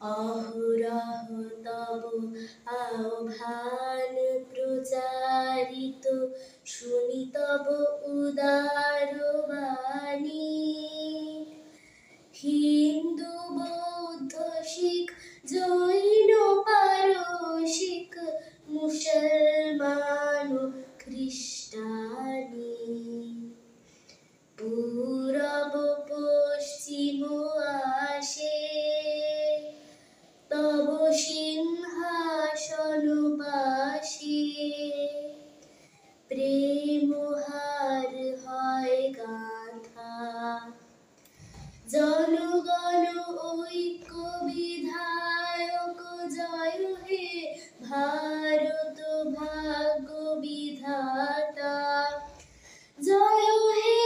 অহরহ তব আহ্বান প্রচারিত, শুনি তব উদার বাণী। হিন্দু বৌদ্ধ শিখ জৈন পারসিক, মুসলমান খ্রিস্টানি, পূরব পশ্চিম আসে তব সিংহাসন পাশে। প্রেম হার হয় গাথা, জনগণ ঐক্য বিধায়ক জয় হে ভারত ভাগ্য বিধাতা। জয় হে,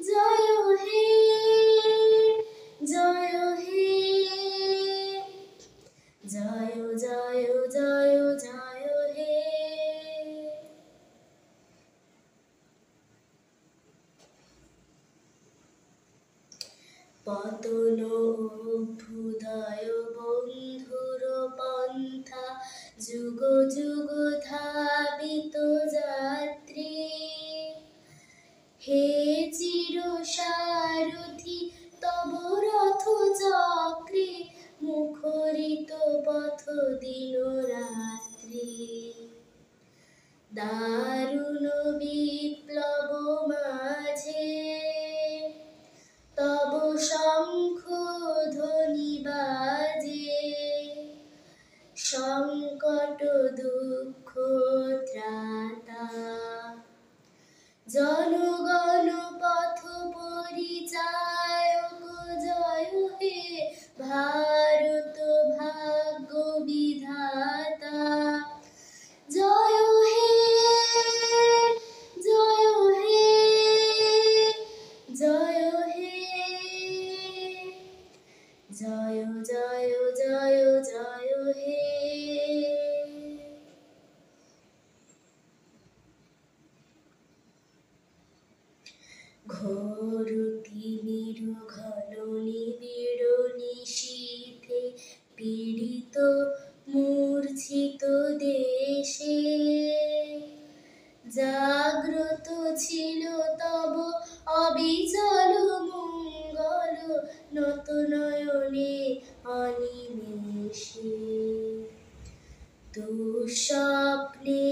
জয় হে, জয় হে, জয় জয় জয় জয় হে। পতন অভ্যুদয় বন্ধুর পন্থা, যুগ যুগ ধাবিত যাত্রী। হে চির সারথি তব রথ চক্রে, মুখরিত পথ দিন রাত্রি। দারুণ বিপ্লব মাঝে তব শঙ্খ ধ্বনি বাজে, সংকট দুঃখ ত্রাতা। জনগণ পথ পরিচায়ক জয় হে ভারত ভাগ্য বিধাতা। জয় হে, জয় হে, জয় হে, জয় জয় জয় জয় হে। ঘোর তিমির ঘন নিবিড় নিশীথে, পীড়িত মূর্ছিত দেশে। জাগ্রত ছিল তব অবিচল মঙ্গল, নত নয়নে অনিমেষে। দুঃস্বপ্নে